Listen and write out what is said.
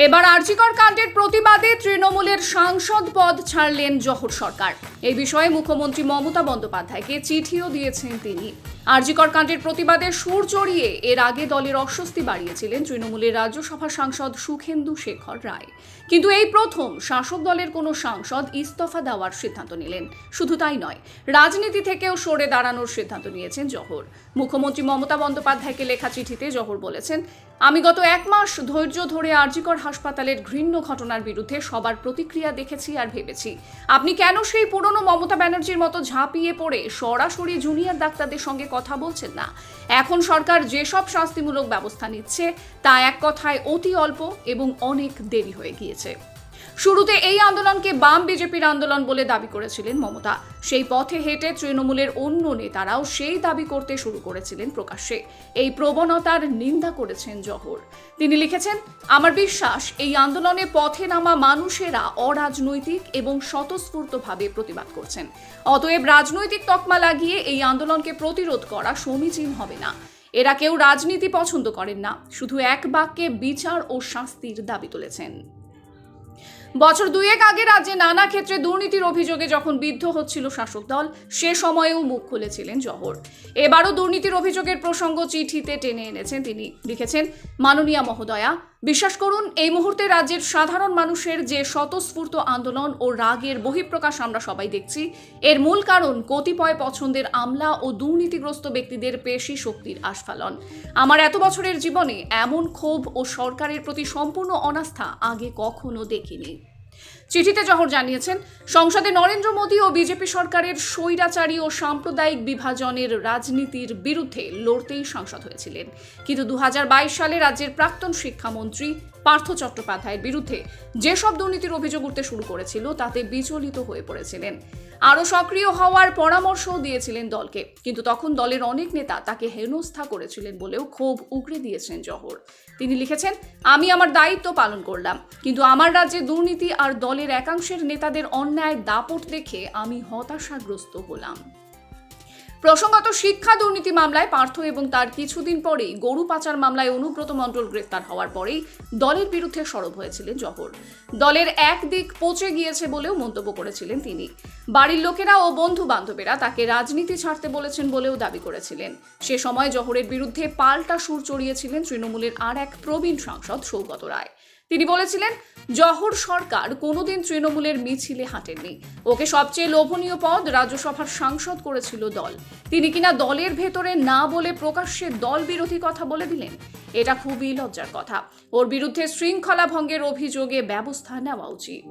এবার আরজিকর কাণ্ডের প্রতিবাদে তৃণমূলের সাংসদ পদ ছাড়লেন জহর সরকার। এই বিষয়ে মুখ্যমন্ত্রী মমতা বন্দ্যোপাধ্যায়কে চিঠিও দিয়েছেন তিনি। আরজিকর কাণ্ডের প্রতিবাদে সুর চড়িয়ে এর আগে দলের অস্বস্তি বাড়িয়েছিলেন তৃণমূলের রাজ্যসভা সাংসদ সুখেন্দু শেখর রায়। কিন্তু এই প্রথম শাসক দলের কোনো সাংসদ ইস্তফা দেওয়ার সিদ্ধান্ত নিলেন। শুধু তাই নয়, রাজনীতি থেকেও সরে দাঁড়ানোর সিদ্ধান্ত নিয়েছেন জহর। মুখ্যমন্ত্রী মমতা বন্দ্যোপাধ্যায়কে লেখা চিঠিতে জহর বলেছেন, আমি গত 1 মাস ধৈর্য ধরে আরজিকর হাসপাতালের ঘৃণ্য ঘটনার বিরুদ্ধে সবার প্রতিক্রিয়া দেখেছি আর ভেবেছি আপনি কেন সেই পুরনো মমতা ব্যানার্জির মতো ঝাঁপিয়ে পড়ে সরাসরি জুনিয়র ডাক্তারদের সঙ্গে কথা বলছেন না। এখন সরকার যেসব শাস্তিমূলক ব্যবস্থা নিচ্ছে তা এক কথায় অতি অল্প এবং অনেক দেরি হয়ে গিয়েছে। শুরুতে এই আন্দোলনকে বাম বিজেপির আন্দোলন বলে দাবি করেছিলেন মমতা। সেই পথে হেঁটে তৃণমূলের অন্য নেতারাও সেই দাবি করতে শুরু করেছিলেন প্রকাশ্যে। এই প্রবণতার নিন্দা করেছেন জহর। তিনি লিখেছেন, আমার বিশ্বাস এই আন্দোলনে পথে নামা মানুষেরা অরাজনৈতিক এবং স্বতঃস্ফূর্তভাবে প্রতিবাদ করছেন। অতএব রাজনৈতিক তকমা লাগিয়ে এই আন্দোলনকে প্রতিরোধ করা সমীচীন হবে না। এরা কেউ রাজনীতি পছন্দ করেন না, শুধু এক বাক্যে বিচার ও শাস্তির দাবি তুলেছেন। বছর 2 আগে রাজ্যে নানা ক্ষেত্রে দুর্নীতির অভিযোগে যখন বিদ্ধ হচ্ছিল শাসক দল, সে সময়েও মুখ খুলেছিলেন জহর। এবারও দুর্নীতির অভিযোগের প্রসঙ্গ চিঠিতে টেনে এনেছেন তিনি। লিখেছেন, মাননীয়া মহোদয়া, বিশ্বাস করুন এই মুহূর্তে রাজ্যের সাধারণ মানুষের যে স্বতঃস্ফূর্ত আন্দোলন ও রাগের বহিঃপ্রকাশ আমরা সবাই দেখছি, এর মূল কারণ কতিপয় পছন্দের আমলা ও দুর্নীতিগ্রস্ত ব্যক্তিদের পেশি শক্তির আস্ফালন। আমার এত বছরের জীবনে এমন ক্ষোভ ও সরকারের প্রতি সম্পূর্ণ অনাস্থা আগে কখনো দেখিনি। চিঠিতে জহর জানিয়েছেন, সংসদে নরেন্দ্র মোদী ও বিজেপি সরকারের স্বৈরাচারী ও সাম্প্রদায়িক বিভাজনের রাজনীতির বিরুদ্ধে লড়তেই সাংসদ হয়েছিলেন। কিন্তু 2022 সালে রাজ্যের প্রাক্তন শিক্ষামন্ত্রী পার্থ চট্টোপাধ্যায়ের বিরুদ্ধে যেসব দুর্নীতির অভিযোগ উঠতে শুরু করেছিল তাতে বিচলিত হয়ে পড়েছিলেন। আরও সক্রিয় হওয়ার পরামর্শও দিয়েছিলেন দলকে, কিন্তু তখন দলের অনেক নেতা তাকে হেনস্থা করেছিলেন বলেও ক্ষোভ উগরে দিয়েছেন জহর। তিনি লিখেছেন, আমি আমার দায়িত্ব পালন করলাম, কিন্তু আমার রাজ্যে দুর্নীতি আর দলের একাংশের নেতাদের অন্যায় দাপট দেখে আমি হতাশাগ্রস্ত হলাম। প্রসঙ্গত শিক্ষা দুর্নীতি মামলায় পার্থ এবং তার কিছুদিন পরেই গরু পাচার মামলায় অনুব্রত মণ্ডল গ্রেফতার হওয়ার পরেই দলের বিরুদ্ধে সরব হয়েছিলেন জহর। দলের একদিক পচে গিয়েছে বলেও মন্তব্য করেছিলেন তিনি। বাড়ির লোকেরা ও বন্ধু বান্ধবেরা তাকে রাজনীতি ছাড়তে বলেছেন বলেও দাবি করেছিলেন। সে সময় জহরের বিরুদ্ধে পাল্টা সুর চড়িয়েছিলেন তৃণমূলের আর এক প্রবীণ সাংসদ সৌগত রায়। তিনি বলেছিলেন, জহর সরকার কোনোদিন তৃণমূলের মিছিলে হাঁটেননি। ওকে সবচেয়ে লোভনীয় পদ রাজ্যসভার সাংসদ করেছিল দল। তিনি কিনা দলের ভেতরে না বলে প্রকাশ্যে দল বিরোধী কথা বলে দিলেন। এটা খুবই লজ্জার কথা। ওর বিরুদ্ধে শৃঙ্খলা ভঙ্গের অভিযোগে ব্যবস্থা নেওয়া উচিত।